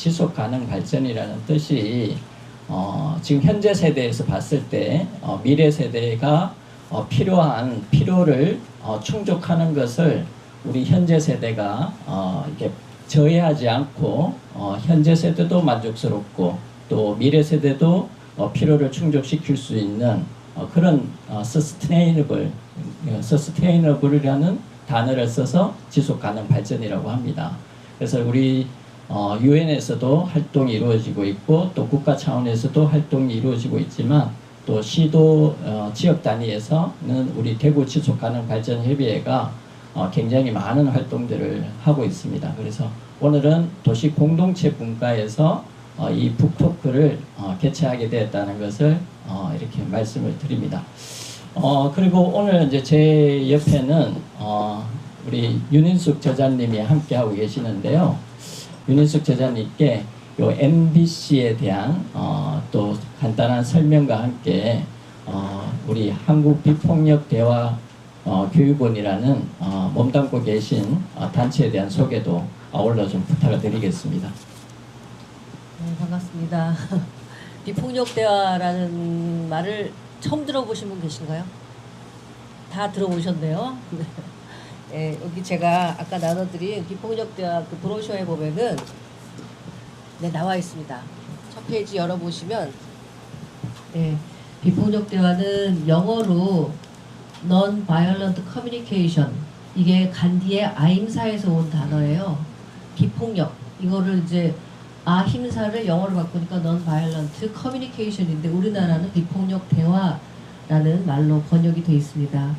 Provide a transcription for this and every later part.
지속 가능 발전이라는 뜻이 지금 현재 세대에서 봤을 때 미래 세대가 필요한 필요를 충족하는 것을 우리 현재 세대가 이렇게 저해하지 않고 현재 세대도 만족스럽고 또 미래 세대도 필요를 충족시킬 수 있는 그런 서스테이너블이라는 단어를 써서 지속 가능 발전이라고 합니다. 그래서 우리 유엔에서도 활동이 이루어지고 있고 또 국가 차원에서도 활동이 이루어지고 있지만 또 시도 지역 단위에서는 우리 대구 지속 가능 발전 협의회가 굉장히 많은 활동들을 하고 있습니다. 그래서 오늘은 도시 공동체 분과에서 이 북토크를 개최하게 되었다는 것을 이렇게 말씀을 드립니다. 그리고 오늘 이제 제 옆에는 우리 윤인숙 저자님이 함께 하고 계시는데요. 윤인숙 저자님께 요 MBC에 대한 또 간단한 설명과 함께 우리 한국 비폭력 대화 교육원이라는 몸담고 계신 단체에 대한 소개도 아울러 좀 부탁을 드리겠습니다. 네, 반갑습니다. 비폭력 대화라는 말을 처음 들어보신 분 계신가요? 다 들어보셨네요. 네, 여기 제가 아까 나눠드린 비폭력 대화 그 브로셔에 보면은 네, 나와 있습니다. 첫 페이지 열어보시면 네, 비폭력 대화는 영어로 Non-Violent Communication, 이게 간디의 아임사에서 온 단어예요. 비폭력, 이거를 이제 아힘사를 영어로 바꾸니까 Non-Violent Communication인데 우리나라는 비폭력 대화라는 말로 번역이 되어 있습니다.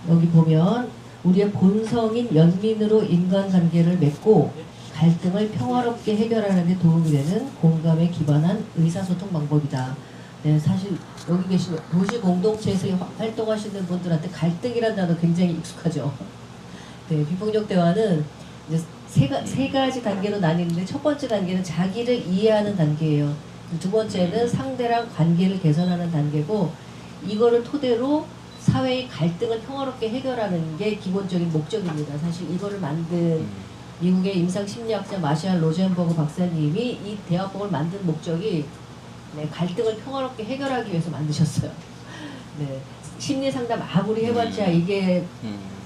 여기 보면 우리의 본성인 연민으로 인간관계를 맺고 갈등을 평화롭게 해결하는 데 도움이 되는 공감에 기반한 의사소통 방법이다. 네, 사실 여기 계신 도시 공동체에서 활동하시는 분들한테 갈등이라는 단어 굉장히 익숙하죠. 네, 비폭력 대화는 이제 세 가지 단계로 나뉘는데 첫 번째 단계는 자기를 이해하는 단계예요. 두 번째는 상대랑 관계를 개선하는 단계고, 이거를 토대로 사회의 갈등을 평화롭게 해결하는 게 기본적인 목적입니다. 사실 이거를 만든 미국의 임상심리학자 마샬 로젠버그 박사님이 이 대화법을 만든 목적이 갈등을 평화롭게 해결하기 위해서 만드셨어요. 네, 심리상담 아무리 해봤자 이게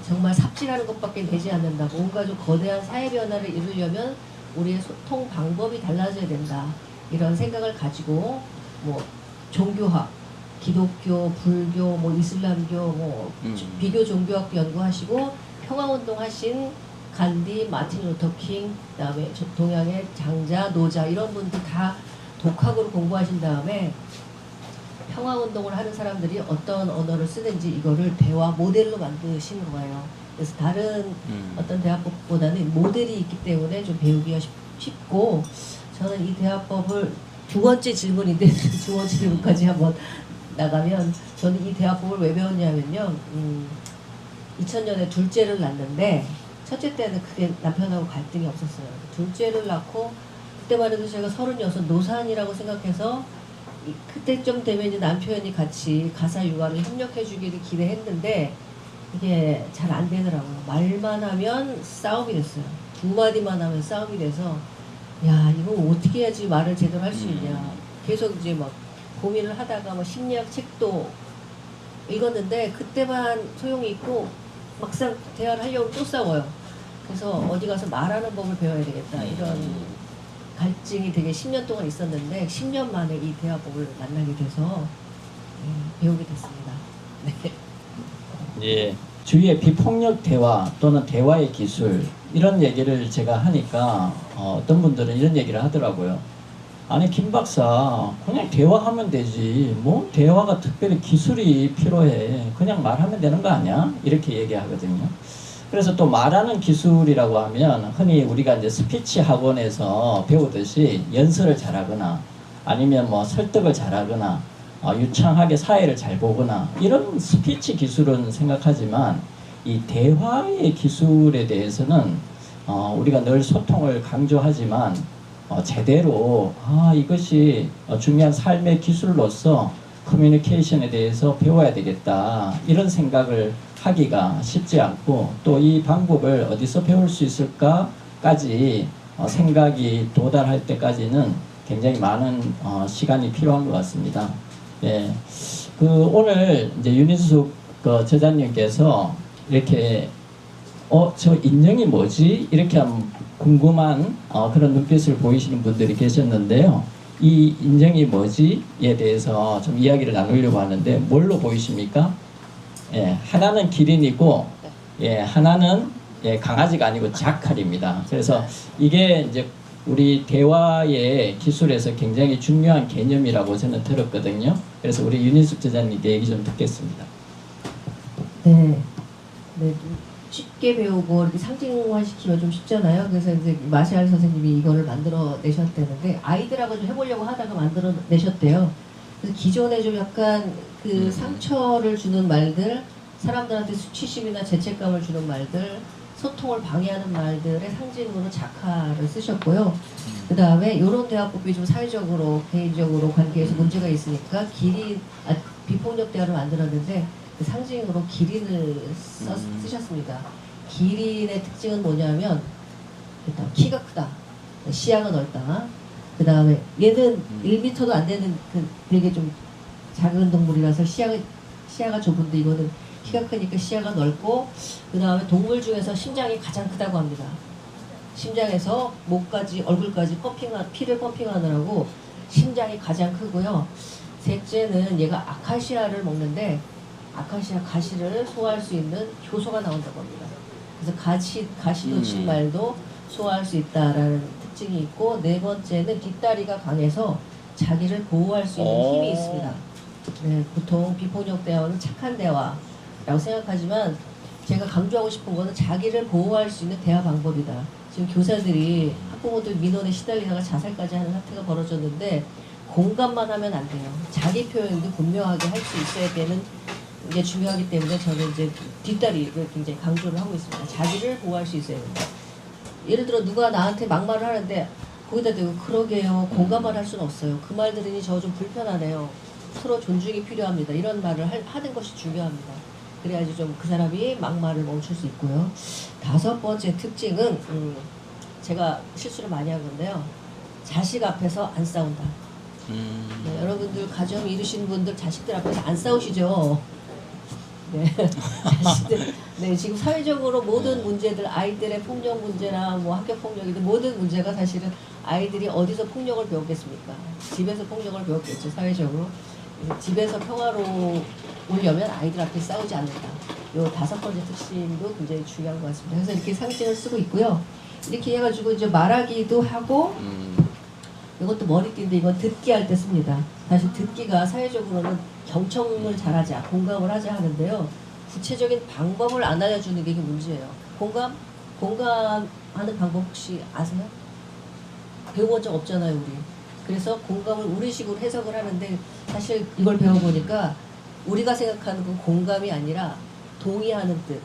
정말 삽질하는 것밖에 되지 않는다. 뭔가 좀 거대한 사회 변화를 이루려면 우리의 소통 방법이 달라져야 된다. 이런 생각을 가지고 뭐 종교학, 기독교, 불교, 뭐 이슬람교, 비교 종교학도 연구하시고 평화운동 하신 간디, 마틴 루터 킹, 그다음에 동양의 장자, 노자 이런 분들 다 독학으로 공부하신 다음에 평화운동을 하는 사람들이 어떤 언어를 쓰는지 이거를 대화 모델로 만드신 거예요. 그래서 다른 어떤 대화법보다는 모델이 있기 때문에 좀 배우기가 쉽고, 저는 이 대화법을 두 번째 질문인데 두 번째 질문까지 한번 나가면, 저는 이 대화법을 왜 배웠냐면요. 2000년에 둘째를 낳는데 첫째 때는 크게 남편하고 갈등이 없었어요. 둘째를 낳고 그때만 해도 제가 36 노산이라고 생각해서 그때쯤 되면 이제 남편이 같이 가사 육아를 협력해 주기를 기대했는데 이게 잘 안 되더라고요. 말만 하면 싸움이 됐어요. 두 마디만 하면 싸움이 돼서, 야, 이거 어떻게 해야지 말을 제대로 할 수 있냐. 계속 이제 막 고민을 하다가 뭐 심리학 책도 읽었는데 그때만 소용이 있고 막상 대화를 하려고 또 싸워요. 그래서 어디 가서 말하는 법을 배워야 되겠다. 이런 갈증이 되게 10년 동안 있었는데 10년 만에 이 대화법을 만나게 돼서 배우게 됐습니다. 네. 예, 주위에 비폭력 대화 또는 대화의 기술 이런 얘기를 제가 하니까 어떤 분들은 이런 얘기를 하더라고요. 아니 김 박사, 그냥 대화하면 되지 뭐 대화가 특별히 기술이 필요해, 그냥 말하면 되는 거 아니야? 이렇게 얘기하거든요. 그래서 또 말하는 기술이라고 하면 흔히 우리가 이제 스피치 학원에서 배우듯이 연설을 잘하거나 아니면 뭐 설득을 잘하거나 유창하게 사회를 잘 보거나 이런 스피치 기술은 생각하지만, 이 대화의 기술에 대해서는 우리가 늘 소통을 강조하지만 제대로 이것이 중요한 삶의 기술로서 커뮤니케이션에 대해서 배워야 되겠다, 이런 생각을 하기가 쉽지 않고, 또 이 방법을 어디서 배울 수 있을까까지 생각이 도달할 때까지는 굉장히 많은 시간이 필요한 것 같습니다. 예. 오늘 이제 윤인숙 저자님께서 이렇게 저 인형이 뭐지? 이렇게 궁금한 그런 눈빛을 보이시는 분들이 계셨는데요. 이 인형이 뭐지?에 대해서 좀 이야기를 나누려고 하는데 뭘로 보이십니까? 예, 하나는 기린이고, 예, 하나는 강아지가 아니고 자칼입니다. 그래서 이게 이제 우리 대화의 기술에서 굉장히 중요한 개념이라고 저는 들었거든요. 그래서 우리 윤인숙 저자님께 얘기 좀 듣겠습니다. 네. 네. 쉽게 배우고 이렇게 상징화시키면 좀 쉽잖아요. 그래서 이제 마샬 선생님이 이거를 만들어 내셨다는데 아이들하고 좀 해보려고 하다가 만들어 내셨대요. 그래서 기존에 좀 약간 그 상처를 주는 말들, 사람들한테 수치심이나 죄책감을 주는 말들, 소통을 방해하는 말들의 상징으로 자카를 쓰셨고요. 그 다음에 이런 대화법이 좀 사회적으로, 개인적으로 관계에서 문제가 있으니까 비폭력 대화를 만들었는데 그 상징으로 기린을 쓰셨습니다. 기린의 특징은 뭐냐면 일단 키가 크다, 시야가 넓다. 그 다음에 얘는 1m도 안 되는 되게 좀 작은 동물이라서 시야가 좁은데 이거는 키가 크니까 시야가 넓고, 그 다음에 동물 중에서 심장이 가장 크다고 합니다. 심장에서 목까지 얼굴까지 피를 펌핑하느라고 심장이 가장 크고요. 셋째는 얘가 아카시아를 먹는데 아카시아 가시를 소화할 수 있는 효소가 나온다고 합니다. 그래서 가시 놓친 말도 소화할 수 있다라는 특징이 있고, 네 번째는 뒷다리가 강해서 자기를 보호할 수 있는 힘이 있습니다. 네, 보통 비폭력 대화는 착한 대화라고 생각하지만 제가 강조하고 싶은 거는 자기를 보호할 수 있는 대화 방법이다. 지금 교사들이 학부모들 민원에 시달리다가 자살까지 하는 사태가 벌어졌는데 공감만 하면 안 돼요. 자기 표현도 분명하게 할 수 있어야 되는 게 중요하기 때문에 저는 이제 뒷다리를 굉장히 강조를 하고 있습니다. 자기를 보호할 수 있어야 된다. 예를 들어 누가 나한테 막말을 하는데 거기다 대고 그러게요, 공감을 할 수는 없어요. 그 말 들으니 저 좀 불편하네요. 서로 존중이 필요합니다. 이런 말을 하는 것이 중요합니다. 그래야지 좀 그 사람이 막말을 멈출 수 있고요. 다섯 번째 특징은 제가 실수를 많이 한 건데요. 자식 앞에서 안 싸운다. 네, 여러분들 가정 이루신 분들 자식들 앞에서 안 싸우시죠? 네, 자식들. 네, 지금 사회적으로 모든 문제들, 아이들의 폭력 문제나 뭐 학교 폭력이든 모든 문제가 사실은 아이들이 어디서 폭력을 배웠겠습니까? 집에서 폭력을 배웠겠죠, 사회적으로. 집에서 평화로우려면 아이들 앞에 싸우지 않는다. 요 다섯 번째 특징도 굉장히 중요한 것 같습니다. 그래서 이렇게 상징을 쓰고 있고요. 이렇게 해가지고 이제 말하기도 하고, 이것도 머리띠인데 이건 듣기 할 때 씁니다. 사실 듣기가 사회적으로는 경청을 잘하자, 공감을 하자 하는데요. 구체적인 방법을 안 알려주는 게 이게 문제예요. 공감하는 방법 혹시 아세요? 배워본 적 없잖아요, 우리. 그래서 공감을 우리식으로 해석을 하는데 사실 이걸 배워보니까 우리가 생각하는 건 공감이 아니라 동의하는 뜻,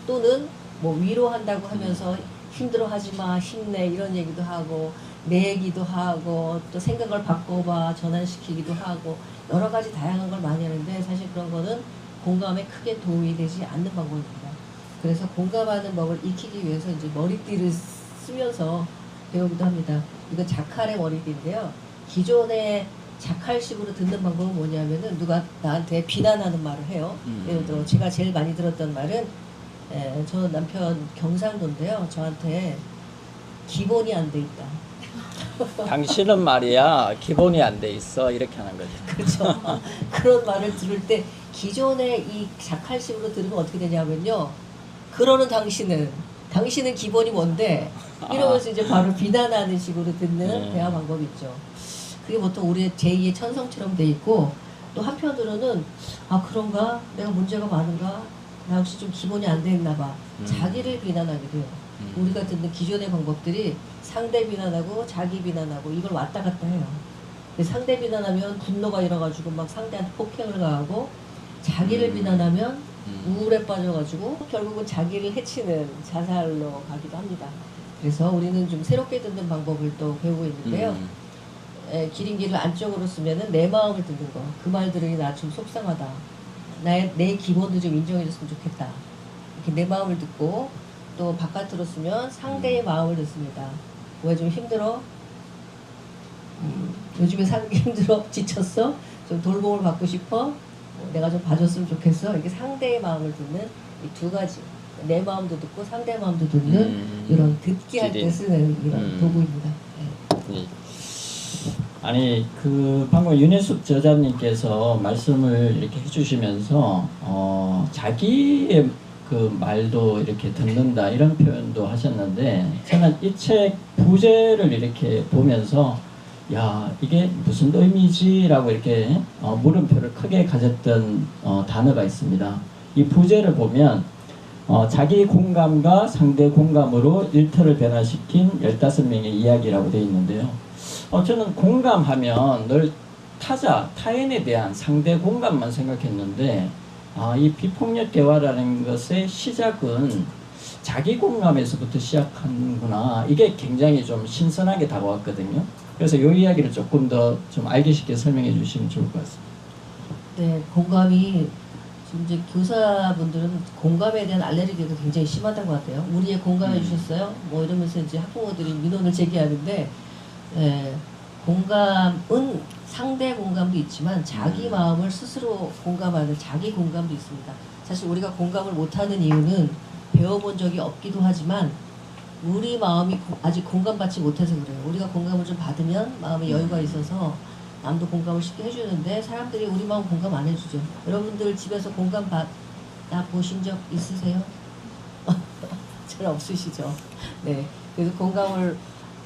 또는 뭐 위로한다고 하면서 힘들어하지 마, 힘내 이런 얘기도 하고, 내 얘기도 하고, 또 생각을 바꿔봐 전환시키기도 하고, 여러 가지 다양한 걸 많이 하는데 사실 그런 거는 공감에 크게 도움이 되지 않는 방법입니다. 그래서 공감하는 법을 익히기 위해서 이제 머리띠를 쓰면서 배우기도 합니다. 이건 자칼의 머리띠인데요. 기존의 자칼식으로 듣는 방법은 뭐냐면은 누가 나한테 비난하는 말을 해요. 예를 들어 제가 제일 많이 들었던 말은 저 남편 경상도인데요. 저한테 기본이 안 돼 있다. 당신은 말이야 기본이 안 돼 있어 이렇게 하는 거죠. 그렇죠. 그런 말을 들을 때 기존의 이 자칼식으로 들으면 어떻게 되냐면요. 그러는 당신은 기본이 뭔데? 이러면서 이제 바로 비난하는 식으로 듣는 대화 방법이 있죠. 그게 보통 우리의 제2의 천성처럼 돼 있고, 또 한편으로는 아 그런가? 내가 문제가 많은가? 나 혹시 좀 기본이 안 돼 있나 봐. 자기를 비난하기도 해요. 우리가 듣는 기존의 방법들이 상대 비난하고 자기 비난하고 이걸 왔다 갔다 해요. 상대 비난하면 분노가 일어가지고 막 상대한테 폭행을 가하고, 자기를 비난하면 우울에 빠져가지고 결국은 자기를 해치는 자살로 가기도 합니다. 그래서 우리는 좀 새롭게 듣는 방법을 또 배우고 있는데요. 기린기를 안쪽으로 쓰면은 내 마음을 듣는 거. 그 말 들으니 나 좀 속상하다. 내 기본도 좀 인정해줬으면 좋겠다. 이렇게 내 마음을 듣고, 또 바깥으로 쓰면 상대의 마음을 듣습니다. 왜 좀 힘들어? 요즘에 사는 게 힘들어? 지쳤어? 좀 돌봄을 받고 싶어? 내가 좀 봐줬으면 좋겠어? 이게 상대의 마음을 듣는 이 두 가지. 내 마음도 듣고 상대 마음도 듣는 이런 듣기 할 때 쓰는 이런 도구입니다. 네. 아니 그 방금 윤혜숙 저자님께서 말씀을 이렇게 해주시면서 자기의 그 말도 이렇게 듣는다 이런 표현도 하셨는데 저는 이 책 부제를 이렇게 보면서 야 이게 무슨 의미지라고 이렇게 물음표를 크게 가졌던 단어가 있습니다. 이 부제를 보면 자기 공감과 상대 공감으로 일터를 변화시킨 15명의 이야기라고 되어 있는데요. 저는 공감하면 늘 타인에 대한 상대 공감만 생각했는데 이 비폭력 대화라는 것의 시작은 자기 공감에서부터 시작하는구나. 이게 굉장히 좀 신선하게 다가왔거든요. 그래서 이 이야기를 조금 더 좀 알기 쉽게 설명해 주시면 좋을 것 같습니다. 네, 공감이 지금 이제 교사분들은 공감에 대한 알레르기가 굉장히 심하다는 것 같아요. 우리의 공감해 주셨어요? 뭐 이러면서 이제 학부모들이 민원을 제기하는데, 공감은 상대 공감도 있지만 자기 마음을 스스로 공감하는 자기 공감도 있습니다. 사실 우리가 공감을 못하는 이유는 배워본 적이 없기도 하지만 우리 마음이 아직 공감받지 못해서 그래요. 우리가 공감을 좀 받으면 마음에 여유가 있어서 남도 공감을 쉽게 해주는데 사람들이 우리 마음 공감 안 해주죠. 여러분들 집에서 공감 받아 보신 적 있으세요? 잘 없으시죠? 네. 그래서 공감을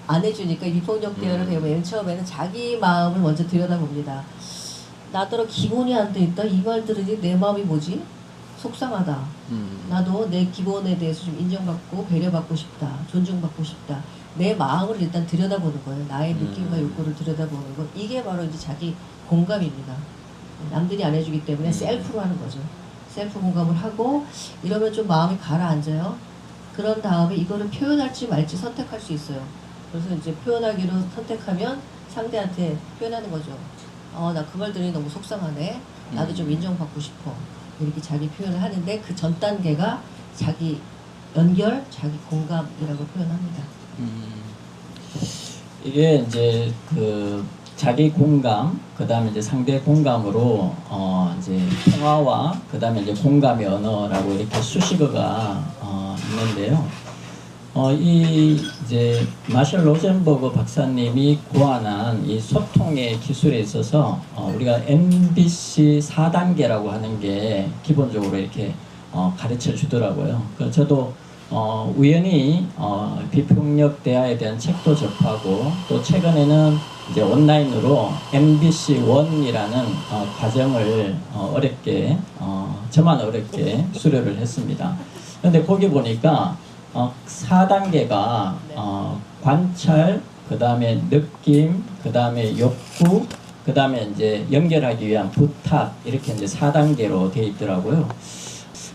안 해주니까 비폭력 대화를 배우면 맨 처음에는 자기 마음을 먼저 들여다봅니다. 나더러 기본이 안 돼 있다? 이 말 들으니 내 마음이 뭐지? 속상하다. 나도 내 기본에 대해서 좀 인정받고 배려받고 싶다. 존중받고 싶다. 내 마음을 일단 들여다보는 거예요. 나의 느낌과 욕구를 들여다보는 거. 이게 바로 이제 자기 공감입니다. 남들이 안 해주기 때문에 셀프로 하는 거죠. 셀프 공감을 하고 이러면 좀 마음이 가라앉아요. 그런 다음에 이거를 표현할지 말지 선택할 수 있어요. 그래서 이제 표현하기로 선택하면 상대한테 표현하는 거죠. 나 그 말 들으니 너무 속상하네. 나도 좀 인정받고 싶어. 이렇게 자기 표현을 하는데 그 전 단계가 자기 연결, 자기 공감이라고 표현합니다. 이게 이제 그 자기 공감, 그 다음에 이제 상대 공감으로 이제 통화와 그 다음에 이제 공감의 언어라고 이렇게 수식어가 있는데요. 이 이제 마셜 로젠버그 박사님이 고안한 이 소통의 기술에 있어서 우리가 MBC 4단계라고 하는 게 기본적으로 이렇게 가르쳐 주더라고요. 그래서 저도 우연히 비폭력 대화에 대한 책도 접하고 또 최근에는 이제 온라인으로 MBC 1이라는 과정을 어렵게 저만 어렵게 수료를 했습니다. 그런데 거기 보니까 4단계가 관찰, 그 다음에 느낌, 그 다음에 욕구, 그 다음에 이제 연결하기 위한 부탁 이렇게 이제 4단계로 되어 있더라고요.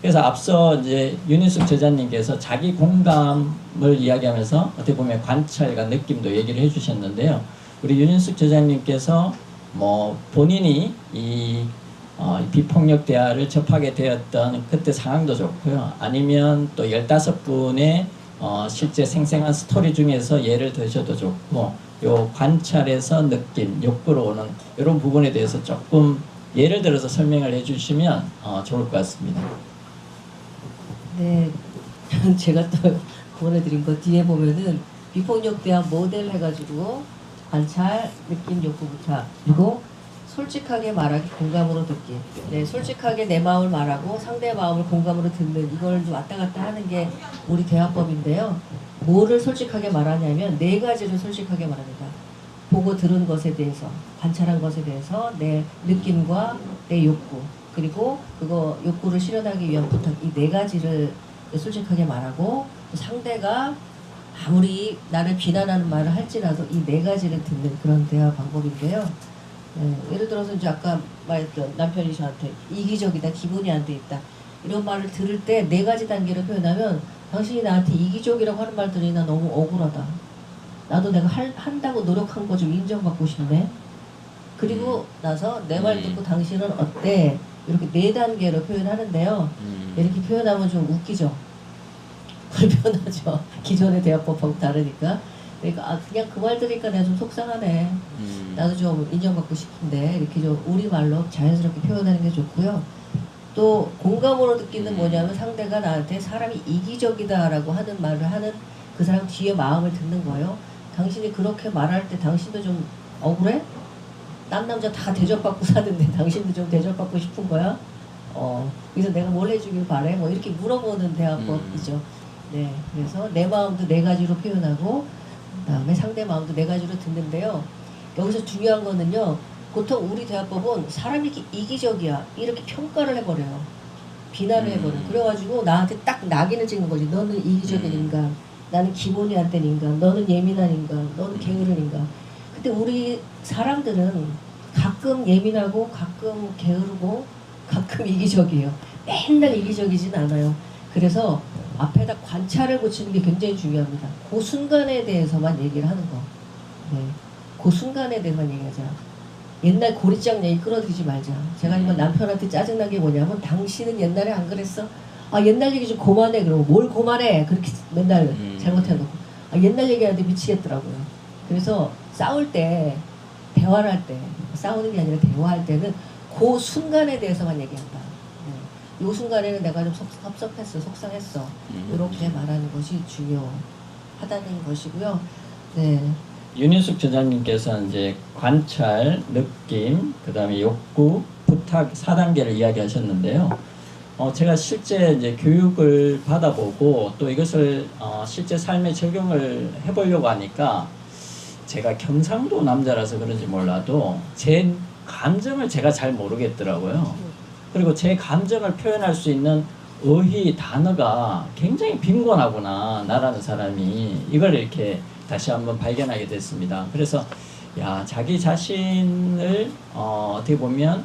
그래서 앞서 이제 윤희숙 저자님께서 자기 공감을 이야기하면서 어떻게 보면 관찰과 느낌도 얘기를 해주셨는데요. 우리 윤희숙 저자님께서 뭐 본인이 이 비폭력 대화를 접하게 되었던 그때 상황도 좋고요. 아니면 또 15분의 실제 생생한 스토리 중에서 예를 드셔도 좋고, 요 관찰에서 느낌, 욕구로 오는 이런 부분에 대해서 조금 예를 들어서 설명을 해주시면 좋을 것 같습니다. 네, 제가 또 보내드린 거 뒤에 보면은 비폭력 대화 모델 해가지고 관찰, 느낌, 욕구, 부탁, 그리고 솔직하게 말하기, 공감으로 듣기. 네, 솔직하게 내 마음을 말하고 상대의 마음을 공감으로 듣는 이걸 좀 왔다 갔다 하는 게 우리 대화법인데요. 뭐를 솔직하게 말하냐면 4가지를 솔직하게 말합니다. 보고 들은 것에 대해서, 관찰한 것에 대해서 내 느낌과 내 욕구, 그리고 그거 욕구를 실현하기 위한 부탁, 이 4가지를 솔직하게 말하고 상대가 아무리 나를 비난하는 말을 할지라도 이 4가지를 듣는 그런 대화 방법인데요. 네, 예를 들어서 이제 아까 말했던 남편이 저한테 이기적이다, 기분이 안 돼 있다 이런 말을 들을 때 4가지 단계로 표현하면 당신이 나한테 이기적이라고 하는 말 들으니 나 너무 억울하다. 나도 내가 한다고 노력한 거 좀 인정받고 싶네. 그리고 나서 내 말 듣고 당신은 어때? 이렇게 4단계로 표현하는데요. 이렇게 표현하면 좀 웃기죠. 불편하죠. 기존의 대화법하고 다르니까. 그러니까 그냥 그 말 들으니까 내가 좀 속상하네. 나도 좀 인정받고 싶은데 이렇게 좀 우리말로 자연스럽게 표현하는 게 좋고요. 또 공감으로 느끼는 뭐냐면 상대가 나한테 사람이 이기적이다라고 하는 말을 하는 그 사람 뒤에 마음을 듣는 거예요. 당신이 그렇게 말할 때 당신도 좀 억울해? 딴 남자 다 대접받고 사는데 당신도 좀 대접받고 싶은 거야? 그래서 내가 뭘 해주길 바래? 뭐 이렇게 물어보는 대화법이죠. 네, 그래서 내 마음도 네 가지로 표현하고 그다음에 상대 마음도 네 가지로 듣는데요. 여기서 중요한 거는요. 보통 우리 대화법은 사람이 이렇게 이기적이야 이렇게 평가를 해버려요. 비난을 해버려요. 그래가지고 나한테 딱 낙인을 찍는 거지. 너는 이기적인 인간, 나는 기본이 안 된 인간, 너는 예민한 인간, 너는 게으른 인간. 근데 우리 사람들은 가끔 예민하고 가끔 게으르고 가끔 이기적이에요. 맨날 이기적이진 않아요. 그래서 앞에다 관찰을 붙이는 게 굉장히 중요합니다. 그 순간에 대해서만 얘기를 하는 거. 네. 그 순간에 대해서만 얘기하자. 옛날 고리장 얘기 끌어들이지 말자. 제가 이번 남편한테 짜증난 게 뭐냐면 당신은 옛날에 안 그랬어? 아 옛날 얘기 좀 그만해. 그러고 뭘 그만해? 그렇게 맨날 잘못해놓고 옛날 얘기하는데 미치겠더라고요. 그래서 싸울 때 대화를 할 때 싸우는 게 아니라 대화할 때는 그 순간에 대해서만 얘기한다. 네. 이 순간에는 내가 좀 섭섭했어, 속상했어. 이렇게 말하는 것이 중요하다는 것이고요. 네. 윤인숙 저자님께서 이제 관찰, 느낌, 그 다음에 욕구, 부탁 4단계를 이야기하셨는데요. 제가 실제 이제 교육을 받아보고 또 이것을 실제 삶에 적용을 해보려고 하니까 제가 경상도 남자라서 그런지 몰라도 제 감정을 제가 잘 모르겠더라고요. 그리고 제 감정을 표현할 수 있는 어휘, 단어가 굉장히 빈곤하구나, 나라는 사람이. 이걸 이렇게 다시 한번 발견하게 됐습니다. 그래서 자기 자신을 어떻게 보면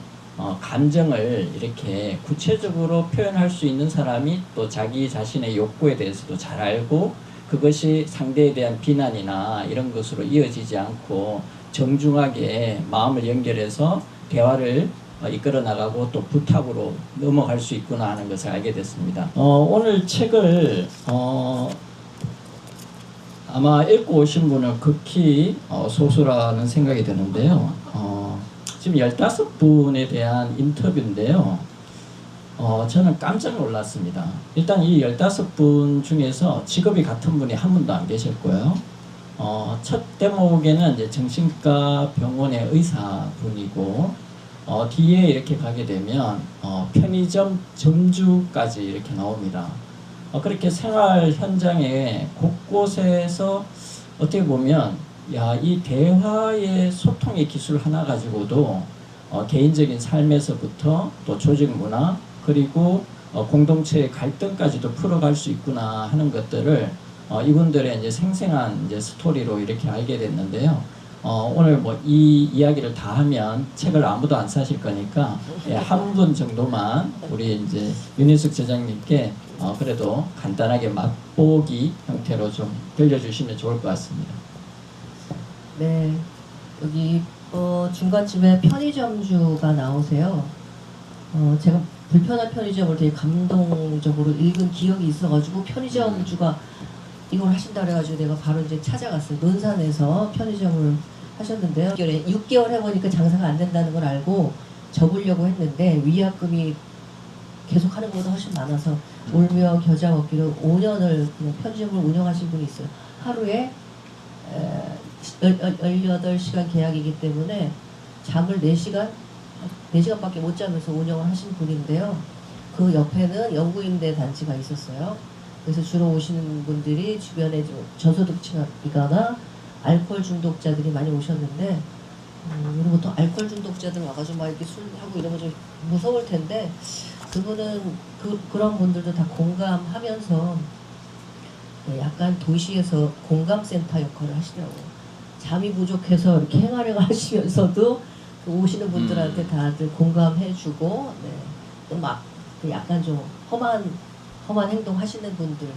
감정을 이렇게 구체적으로 표현할 수 있는 사람이 또 자기 자신의 욕구에 대해서도 잘 알고 그것이 상대에 대한 비난이나 이런 것으로 이어지지 않고 정중하게 마음을 연결해서 대화를 이끌어 나가고 또 부탁으로 넘어갈 수 있구나 하는 것을 알게 됐습니다. 오늘 책을 아마 읽고 오신 분은 극히 소수라는 생각이 드는데요. 지금 15분에 대한 인터뷰인데요. 저는 깜짝 놀랐습니다. 일단 이 15분 중에서 직업이 같은 분이 한 분도 안 계실 거예요. 첫 대목에는 이제 정신과 병원의 의사분이고, 뒤에 이렇게 가게 되면 편의점 점주까지 이렇게 나옵니다. 그렇게 생활 현장에 곳곳에서 어떻게 보면 이 대화의 소통의 기술 하나 가지고도 개인적인 삶에서부터 또 조직 문화 그리고 공동체의 갈등까지도 풀어갈 수 있구나 하는 것들을 이분들의 이제 생생한 이제 스토리로 이렇게 알게 됐는데요. 오늘 뭐 이 이야기를 다 하면 책을 아무도 안 사실 거니까 한 분 정도만 우리 이제 윤인숙 저자님께 그래도 간단하게 맛보기 형태로 좀 들려주시면 좋을 것 같습니다. 네, 여기 중간쯤에 편의점주가 나오세요. 제가 불편한 편의점을 되게 감동적으로 읽은 기억이 있어가지고 편의점주가 이걸 하신다 그래가지고 내가 바로 이제 찾아갔어요. 논산에서 편의점을 하셨는데요. 6개월 해보니까 장사가 안 된다는 걸 알고 접으려고 했는데 위약금이 계속 하는 것보다 훨씬 많아서 울며 겨자 먹기로 5년을 그냥 편의점을 운영하신 분이 있어요. 하루에 18시간 계약이기 때문에 잠을 4시간밖에 못 자면서 운영을 하신 분인데요. 그 옆에는 영구임대 단지가 있었어요. 그래서 주로 오시는 분들이 주변에 좀 저소득층이거나 알코올 중독자들이 많이 오셨는데 그리고 또 알코올 중독자들 와가지고 막 이렇게 술하고 이러면 좀 무서울 텐데 그분은 그런 분들도 다 공감하면서 약간 도시에서 공감센터 역할을 하시더라고요. 잠이 부족해서 이렇게 행하려고 하시면서도 오시는 분들한테 다들 공감해주고 또 막 약간 좀 험한 행동 하시는 분들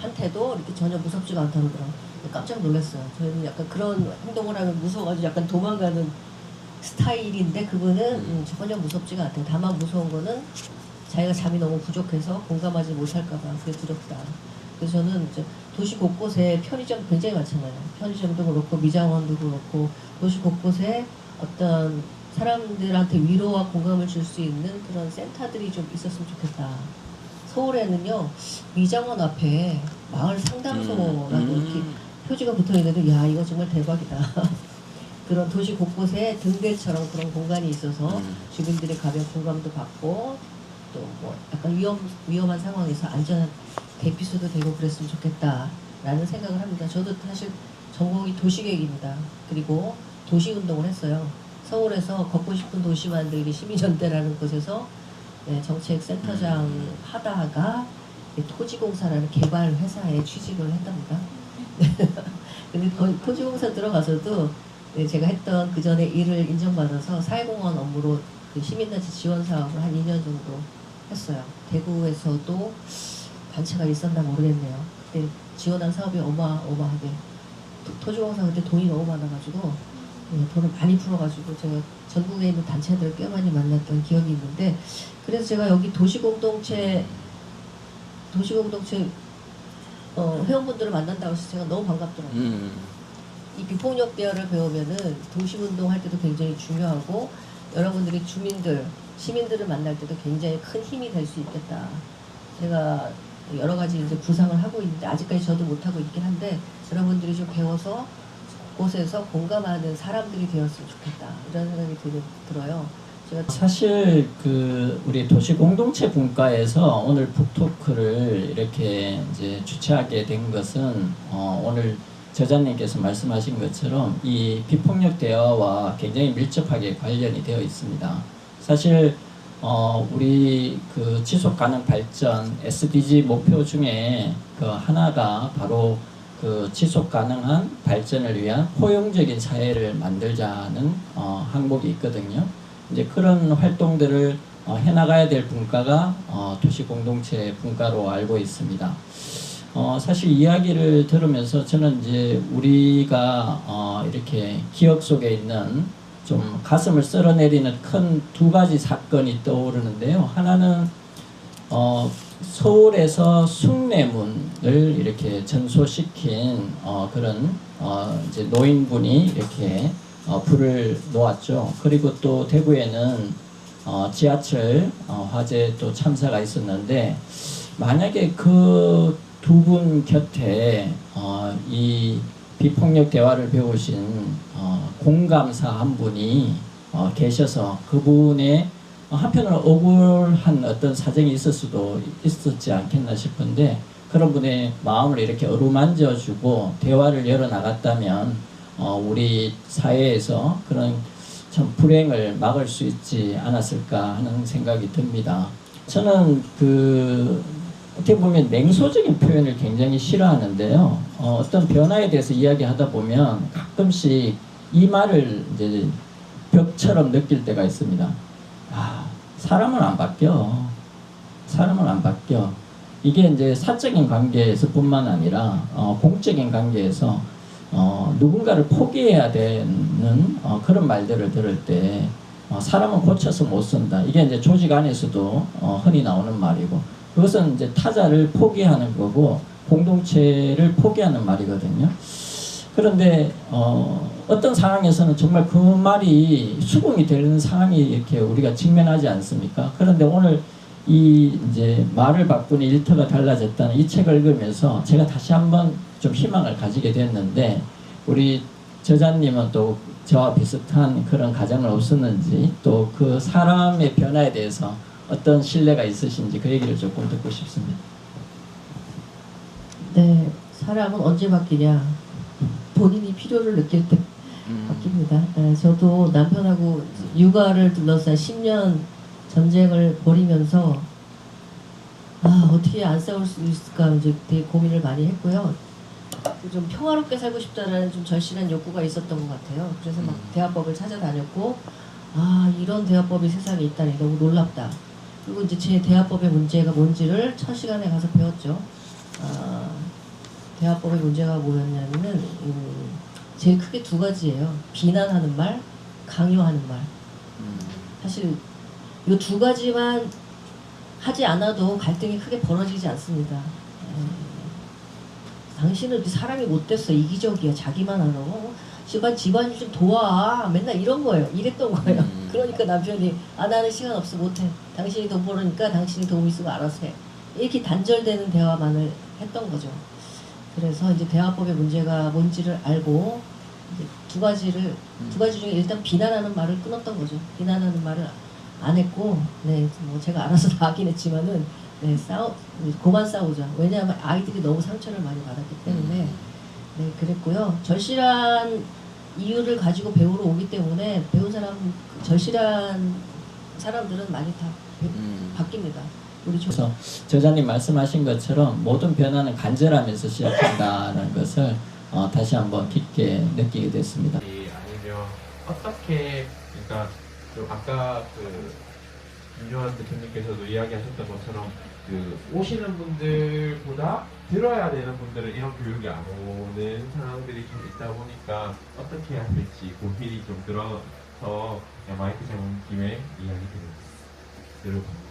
한테도 이렇게 전혀 무섭지가 않다 그러더라고요. 깜짝 놀랐어요. 저희는 약간 그런 행동을 하면 무서워가지고 약간 도망가는 스타일인데 그분은 전혀 무섭지가 않대요. 다만 무서운 거는 자기가 잠이 너무 부족해서 공감하지 못할까봐 그게 두렵다. 그래서 저는 이제 도시 곳곳에 편의점 굉장히 많잖아요. 편의점도 그렇고 미장원도 그렇고 도시 곳곳에 어떤 사람들한테 위로와 공감을 줄 수 있는 그런 센터들이 좀 있었으면 좋겠다. 서울에는요 미장원 앞에 마을 상담소라고 이렇게 표지가 붙어 있는데 야 이거 정말 대박이다. 그런 도시 곳곳에 등대처럼 그런 공간이 있어서 주민들이 가면 공감도 받고 또 뭐 약간 위험한 상황에서 안전한 대피소도 되고 그랬으면 좋겠다라는 생각을 합니다. 저도 사실 전공이 도시계획입니다. 그리고 도시운동을 했어요. 서울에서 걷고 싶은 도시 만들기 시민연대라는 곳에서 네, 정책센터장 하다가 토지공사라는 개발 회사에 취직을 했답니다. 근데 거기 토지공사 들어가서도 네, 제가 했던 그 전에 일을 인정받아서 사회공헌 업무로 그 시민단체 지원 사업을 한 2년 정도 했어요. 대구에서도 단체가 있었나 모르겠네요. 그때 지원한 사업이 어마어마하게 토지공사 그때 돈이 너무 많아가지고 네, 돈을 많이 풀어가지고 제가 전국에 있는 단체들을 꽤 많이 만났던 기억이 있는데 그래서 제가 여기 도시공동체 회원분들을 만난다고 해서 제가 너무 반갑더라고요. 이 비폭력 대화를 배우면은 도시운동 할 때도 굉장히 중요하고 여러분들이 시민들을 만날 때도 굉장히 큰 힘이 될 수 있겠다. 제가 여러 가지 이제 구상을 하고 있는데 아직까지 저도 못하고 있긴 한데 여러분들이 좀 배워서 곳에서 공감하는 사람들이 되었으면 좋겠다. 이런 생각이 들어요. 제가 사실 그 우리 도시 공동체 분과에서 오늘 북토크를 이렇게 이제 주최하게 된 것은 오늘 저자님께서 말씀하신 것처럼 이 비폭력 대화와 굉장히 밀접하게 관련이 되어 있습니다. 사실 우리 그 지속 가능 발전 SDG 목표 중에 그 하나가 바로 그 지속 가능한 발전을 위한 포용적인 사회를 만들자는 항목이 있거든요. 이제 그런 활동들을 해나가야 될 분과가 도시공동체 분과로 알고 있습니다. 사실 이야기를 들으면서 저는 이제 우리가 이렇게 기억 속에 있는 좀 가슴을 쓸어내리는 큰 두 가지 사건이 떠오르는데요. 하나는 서울에서 숭례문을 이렇게 전소시킨 그런 이제 노인분이 이렇게 불을 놓았죠. 그리고 또 대구에는 지하철 화재 또 참사가 있었는데 만약에 그 두 분 곁에 이 비폭력 대화를 배우신 공감사 한 분이 계셔서 그분의 한편으로 억울한 어떤 사정이 있을 수도 있었지 않겠나 싶은데 그런 분의 마음을 이렇게 어루만져주고 대화를 열어나갔다면 우리 사회에서 그런 참 불행을 막을 수 있지 않았을까 하는 생각이 듭니다. 저는 어떻게 보면 냉소적인 표현을 굉장히 싫어하는데요. 어떤 변화에 대해서 이야기하다 보면 가끔씩 이 말을 이제 벽처럼 느낄 때가 있습니다. 사람은 안 바뀌어. 사람은 안 바뀌어. 이게 이제 사적인 관계에서뿐만 아니라 공적인 관계에서 누군가를 포기해야 되는 그런 말들을 들을 때 사람은 고쳐서 못 쓴다. 이게 이제 조직 안에서도 흔히 나오는 말이고 그것은 이제 타자를 포기하는 거고 공동체를 포기하는 말이거든요. 그런데 어떤 상황에서는 정말 그 말이 수긍이 되는 상황이 이렇게 우리가 직면하지 않습니까? 그런데 오늘 이 이제 말을 바꾸는 일터가 달라졌다는 이 책을 읽으면서 제가 다시 한번 좀 희망을 가지게 됐는데 우리 저자님은 또 저와 비슷한 그런 가정은 없었는지 또 그 사람의 변화에 대해서 어떤 신뢰가 있으신지 그 얘기를 조금 듣고 싶습니다. 네, 사람은 언제 바뀌냐? 본인이 필요를 느낄 때 바뀝니다. 네, 저도 남편하고 육아를 둘러싼 10년 전쟁을 벌이면서 어떻게 안 싸울 수 있을까 이제 되게 고민을 많이 했고요. 좀 평화롭게 살고 싶다라는 좀 절실한 욕구가 있었던 것 같아요. 그래서 막 대화법을 찾아다녔고 이런 대화법이 세상에 있다니 너무 놀랍다. 그리고 이제 제 대화법의 문제가 뭔지를 첫 시간에 가서 배웠죠. 대화법의 문제가 뭐였냐면은 제일 크게 두 가지예요. 비난하는 말, 강요하는 말. 사실 이 두 가지만 하지 않아도 갈등이 크게 벌어지지 않습니다. 당신은 사람이 못됐어, 이기적이야, 자기만 하라고, 집안 좀 도와, 맨날 이런 거예요. 이랬던 거예요. 그러니까 남편이 나는 시간 없어, 못해, 당신이 돈 벌으니까 당신이 도움 있으면 알아서 해, 이렇게 단절되는 대화만을 했던 거죠. 그래서 이제 대화법의 문제가 뭔지를 알고 이제 두 가지 중에 일단 비난하는 말을 끊었던 거죠. 비난하는 말을 안 했고, 네, 뭐 제가 알아서 다 하긴 했지만은, 네, 그만 싸우자. 왜냐하면 아이들이 너무 상처를 많이 받았기 때문에, 네, 그랬고요. 절실한 이유를 가지고 배우러 오기 때문에 절실한 사람들은 많이 다 바뀝니다. 그래서 저자님 말씀하신 것처럼 모든 변화는 간절함에서 시작한다는 것을 다시 한번 깊게 느끼게 됐습니다. 아니면 어떻게, 그러니까 좀 아까 김요한 대표님께서도 이야기하셨던 것처럼 오시는 분들보다 들어야 되는 분들은 이런 교육이 안 오는 상황들이 좀 있다 보니까 어떻게 해야 될지 고민이 좀 들어서 그냥 마이크 잡은 김에 이야기 들어봅니다.